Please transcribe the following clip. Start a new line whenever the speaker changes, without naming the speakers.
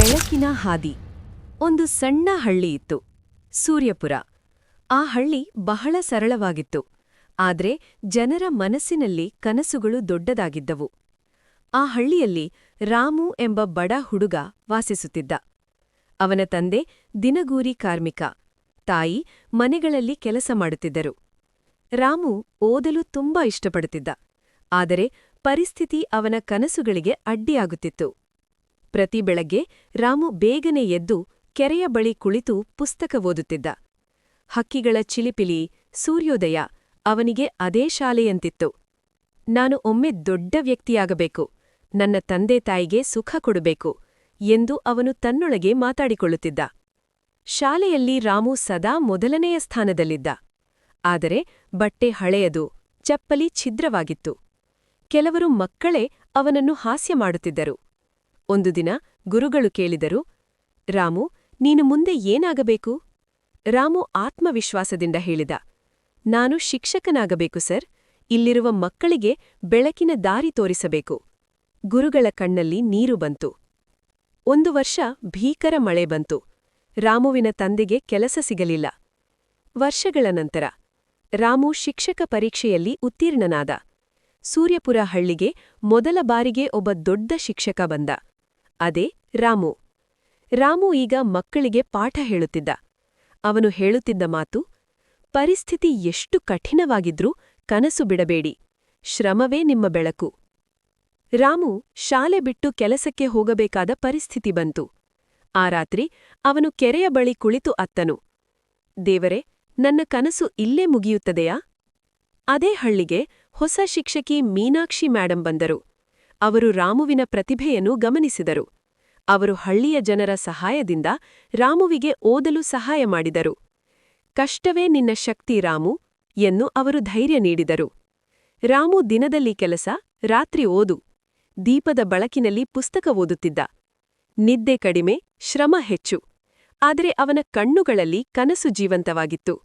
ಬೆಳಕಿನ ಹಾದಿ. ಒಂದು ಸಣ್ಣ ಹಳ್ಳಿ ಇತ್ತು, ಸೂರ್ಯಪುರ. ಆ ಹಳ್ಳಿ ಬಹಳ ಸರಳವಾಗಿತ್ತು, ಆದ್ರೆ ಜನರ ಮನಸ್ಸಿನಲ್ಲಿ ಕನಸುಗಳು ದೊಡ್ಡದಾಗಿದ್ದವು. ಆ ಹಳ್ಳಿಯಲ್ಲಿ ರಾಮು ಎಂಬ ಬಡ ಹುಡುಗ ವಾಸಿಸುತ್ತಿದ್ದ. ಅವನ ತಂದೆ ದಿನಗೂಲಿ ಕಾರ್ಮಿಕ, ತಾಯಿ ಮನೆಗಳಲ್ಲಿ ಕೆಲಸ ಮಾಡುತ್ತಿದ್ದರು. ರಾಮು ಓದಲು ತುಂಬಾ ಇಷ್ಟಪಡುತ್ತಿದ್ದ, ಆದರೆ ಪರಿಸ್ಥಿತಿ ಅವನ ಕನಸುಗಳಿಗೆ ಅಡ್ಡಿಯಾಗುತ್ತಿತ್ತು. ಪ್ರತಿ ಬೆಳಗ್ಗೆ ರಾಮು ಬೇಗನೆ ಎದ್ದು ಕೆರೆಯ ಬಳಿ ಕುಳಿತು ಪುಸ್ತಕ ಓದುತ್ತಿದ್ದ. ಹಕ್ಕಿಗಳ ಚಿಲಿಪಿಲಿ, ಸೂರ್ಯೋದಯ ಅವನಿಗೆ ಅದೇ ಶಾಲೆಯಂತಿತ್ತು. ನಾನು ಒಮ್ಮೆ ದೊಡ್ಡ ವ್ಯಕ್ತಿಯಾಗಬೇಕು, ನನ್ನ ತಂದೆ ತಾಯಿಗೆ ಸುಖ ಕೊಡಬೇಕು ಎಂದು ಅವನು ತನ್ನೊಳಗೆ ಮಾತಾಡಿಕೊಳ್ಳುತ್ತಿದ್ದ. ಶಾಲೆಯಲ್ಲಿ ರಾಮು ಸದಾ ಮೊದಲನೆಯ ಸ್ಥಾನದಲ್ಲಿದ್ದ. ಆದರೆ ಬಟ್ಟೆ ಹಳೆಯದು, ಚಪ್ಪಲಿ ಛಿದ್ರವಾಗಿತ್ತು. ಕೆಲವರು ಮಕ್ಕಳೇ ಅವನನ್ನು ಹಾಸ್ಯ ಮಾಡುತ್ತಿದ್ದರು. ಒಂದು ದಿನ ಗುರುಗಳು ಕೇಳಿದರು, ರಾಮು, ನೀನು ಮುಂದೆ ಏನಾಗಬೇಕು? ರಾಮು ಆತ್ಮವಿಶ್ವಾಸದಿಂದ ಹೇಳಿದ, ನಾನು ಶಿಕ್ಷಕನಾಗಬೇಕು ಸರ್, ಇಲ್ಲಿರುವ ಮಕ್ಕಳಿಗೆ ಬೆಳಕಿನ ದಾರಿ ತೋರಿಸಬೇಕು. ಗುರುಗಳ ಕಣ್ಣಲ್ಲಿ ನೀರು ಬಂತು. 1 ವರ್ಷ ಭೀಕರ ಮಳೆ ಬಂತು. ರಾಮುವಿನ ತಂದೆಗೆ ಕೆಲಸ ಸಿಗಲಿಲ್ಲ. ವರ್ಷಗಳ ನಂತರ ರಾಮು ಶಿಕ್ಷಕ ಪರೀಕ್ಷೆಯಲ್ಲಿ ಉತ್ತೀರ್ಣನಾದ. ಸೂರ್ಯಪುರ ಹಳ್ಳಿಗೆ ಮೊದಲ ಬಾರಿಗೆ ಒಬ್ಬ ದೊಡ್ಡ ಶಿಕ್ಷಕ ಬಂದ. ಅದೇ ರಾಮು. ರಾಮು ಈಗ ಮಕ್ಕಳಿಗೆ ಪಾಠ ಹೇಳುತ್ತಿದ್ದ. ಅವನು ಹೇಳುತ್ತಿದ್ದ ಮಾತು, ಪರಿಸ್ಥಿತಿ ಎಷ್ಟು ಕಠಿಣವಾಗಿದ್ರೂ ಕನಸು ಬಿಡಬೇಡಿ, ಶ್ರಮವೇ ನಿಮ್ಮ ಬೆಳಕು. ರಾಮು ಶಾಲೆ ಬಿಟ್ಟು ಕೆಲಸಕ್ಕೆ ಹೋಗಬೇಕಾದ ಪರಿಸ್ಥಿತಿ ಬಂತು. ಆ ರಾತ್ರಿ ಅವನು ಕೆರೆಯ ಬಳಿ ಕುಳಿತು ಅತ್ತನು, ದೇವರೇ, ನನ್ನ ಕನಸು ಇಲ್ಲೇ ಮುಗಿಯುತ್ತದೆಯಾ? ಅದೇ ಹಳ್ಳಿಗೆ ಹೊಸ ಶಿಕ್ಷಕಿ ಮೀನಾಕ್ಷಿ ಮೇಡಂ ಬಂದರು. ಅವರು ರಾಮುವಿನ ಪ್ರತಿಭೆಯನ್ನು ಗಮನಿಸಿದರು. ಅವರು ಹಳ್ಳಿಯ ಜನರ ಸಹಾಯದಿಂದ ರಾಮುವಿಗೆ ಓದಲು ಸಹಾಯ ಮಾಡಿದರು. ಕಷ್ಟವೇ ನಿನ್ನ ಶಕ್ತಿ ರಾಮು ಎಂದು ಅವರು ಧೈರ್ಯ ನೀಡಿದರು. ರಾಮು ದಿನದಲ್ಲಿ ಕೆಲಸ, ರಾತ್ರಿ ಓದು. ದೀಪದ ಬಳಕಿನಲ್ಲಿ ಪುಸ್ತಕ ಓದುತ್ತಿದ್ದ. ನಿದ್ದೆ ಕಡಿಮೆ, ಶ್ರಮ ಹೆಚ್ಚು. ಆದರೆ ಅವನ ಕಣ್ಣುಗಳಲ್ಲಿ ಕನಸು ಜೀವಂತವಾಗಿತ್ತು.